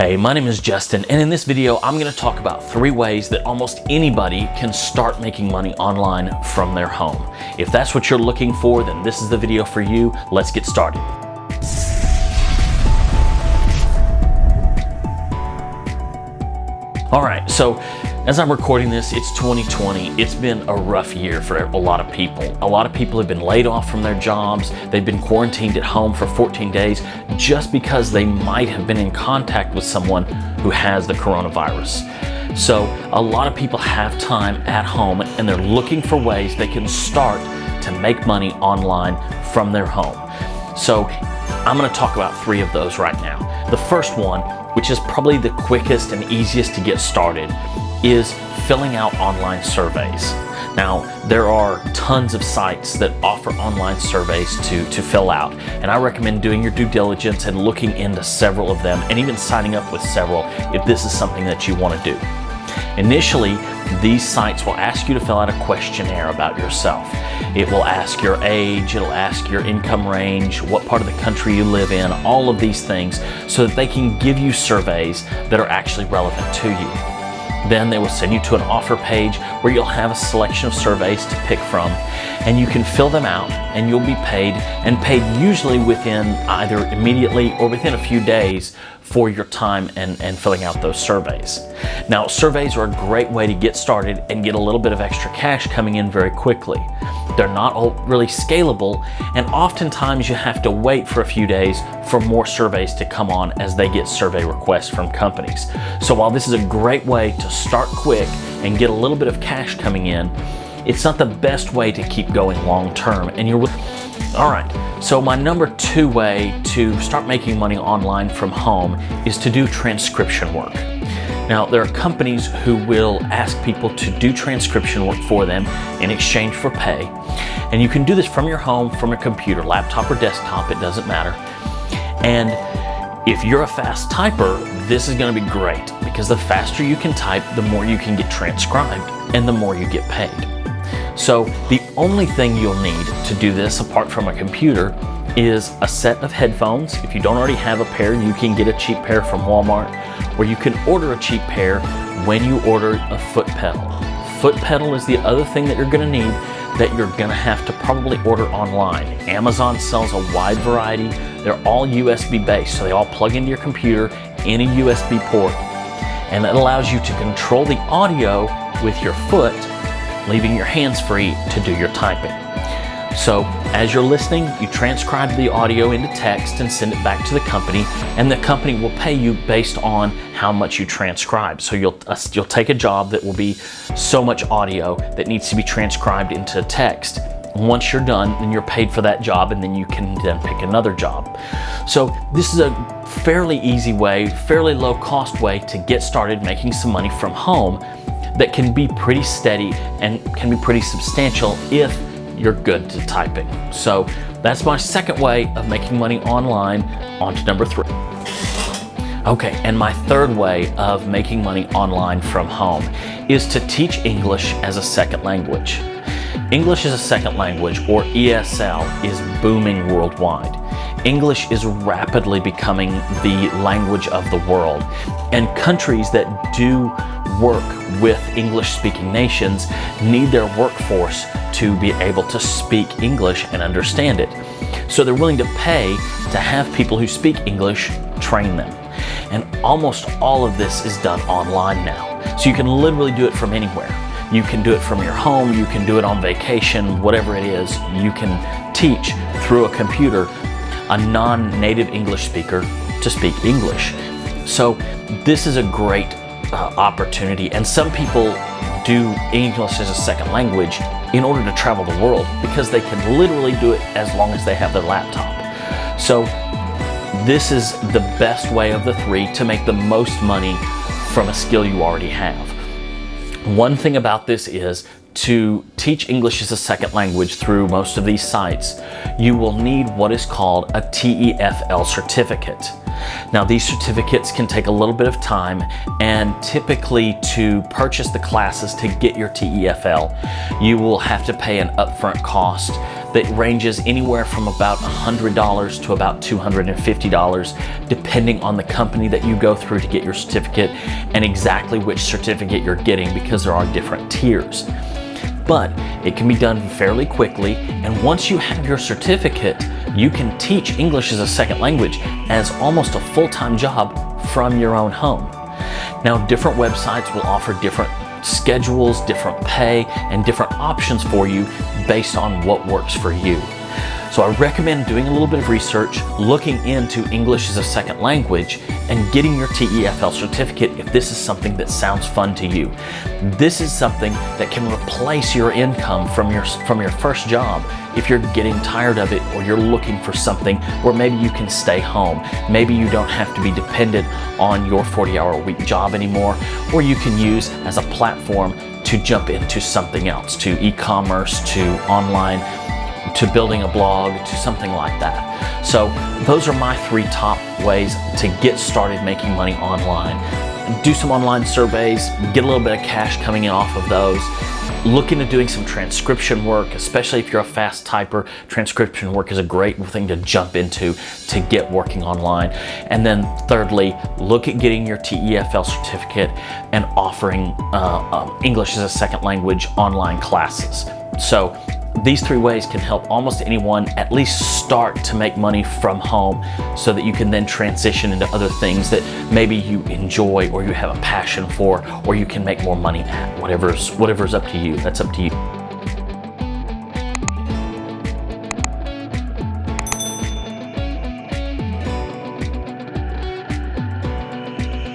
Hey, my name is Justin, and in this video, I'm going to talk about 3 ways that almost anybody can start making money online from their home. If that's what you're looking for, then this is the video for you. Let's get started. All right, so as I'm recording this, it's 2020. It's been a rough year for a lot of people. A lot of people have been laid off from their jobs. They've been quarantined at home for 14 days just because they might have been in contact with someone who has the coronavirus. So a lot of people have time at home and they're looking for ways they can start to make money online from their home. So I'm going to talk about 3 of those right now. The first one, which is probably the quickest and easiest to get started, is filling out online surveys. Now, there are tons of sites that offer online surveys to fill out, and I recommend doing your due diligence and looking into several of them and even signing up with several if this is something that you want to do. Initially, these sites will ask you to fill out a questionnaire about yourself. It will ask your age, it'll ask your income range, what part of the country you live in, all of these things, so that they can give you surveys that are actually relevant to you. Then they will send you to an offer page where you'll have a selection of surveys to pick from, and you can fill them out and you'll be paid, and paid usually within either immediately or within a few days for your time and filling out those surveys. Now, surveys are a great way to get started and get a little bit of extra cash coming in very quickly. They're not all really scalable, and oftentimes you have to wait for a few days for more surveys to come on as they get survey requests from companies. So while this is a great way to start quick and get a little bit of cash coming in, it's not the best way to keep going long term. And all right, so my number 2 way to start making money online from home is to do transcription work. Now, there are companies who will ask people to do transcription work for them in exchange for pay. And you can do this from your home, from a computer, laptop or desktop, it doesn't matter. And if you're a fast typer, this is going to be great, because the faster you can type, the more you can get transcribed and the more you get paid. So the only thing you'll need to do this, apart from a computer, is a set of headphones. If you don't already have a pair, you can get a cheap pair from Walmart, or you can order a cheap pair when you order a foot pedal. Foot pedal is the other thing that you're going to need, that you're going to have to probably order online. Amazon sells a wide variety. They're all USB based, so they all plug into your computer in a USB port, and that allows you to control the audio with your foot, leaving your hands free to do your typing. So as you're listening, you transcribe the audio into text and send it back to the company, and the company will pay you based on how much you transcribe. So you'll take a job that will be so much audio that needs to be transcribed into text. Once you're done, then you're paid for that job, and then you can then pick another job. So this is a fairly easy way, fairly low cost way to get started making some money from home that can be pretty steady and can be pretty substantial if you're good to typing. So that's my second way of making money online. On to number 3. Okay, and my third way of making money online from home is to teach English as a second language. English as a second language, or ESL, is booming worldwide. English is rapidly becoming the language of the world, and countries that do work with English-speaking nations need their workforce to be able to speak English and understand it. So they're willing to pay to have people who speak English train them. And almost all of this is done online now. So you can literally do it from anywhere. You can do it from your home, you can do it on vacation, whatever it is. You can teach through a computer a non-native English speaker to speak English. So this is a great opportunity, and some people do English as a second language in order to travel the world, because they can literally do it as long as they have their laptop. So this is the best way of the 3 to make the most money from a skill you already have. One thing about this is, to teach English as a second language through most of these sites, you will need what is called a TEFL certificate. Now, these certificates can take a little bit of time, and typically to purchase the classes to get your TEFL, you will have to pay an upfront cost that ranges anywhere from about $100 to about $250, depending on the company that you go through to get your certificate and exactly which certificate you're getting, because there are different tiers. But it can be done fairly quickly, and once you have your certificate, you can teach English as a second language as almost a full-time job from your own home. Now, different websites will offer different schedules, different pay, and different options for you based on what works for you. So I recommend doing a little bit of research, looking into English as a second language, and getting your TEFL certificate if this is something that sounds fun to you. This is something that can replace your income from your first job if you're getting tired of it, or you're looking for something where maybe you can stay home. Maybe you don't have to be dependent on your 40-hour-a-week job anymore, or you can use as a platform to jump into something else, to e-commerce, to online, to building a blog, to something like that. So those are my 3 top ways to get started making money online. Do some online surveys, get a little bit of cash coming in off of those. Look into doing some transcription work, especially if you're a fast typer. Transcription work is a great thing to jump into to get working online. And then thirdly, look at getting your TEFL certificate and offering English as a second language online classes. So these 3 ways can help almost anyone at least start to make money from home, so that you can then transition into other things that maybe you enjoy or you have a passion for, or you can make more money at. Whatever's up to you. That's up to you.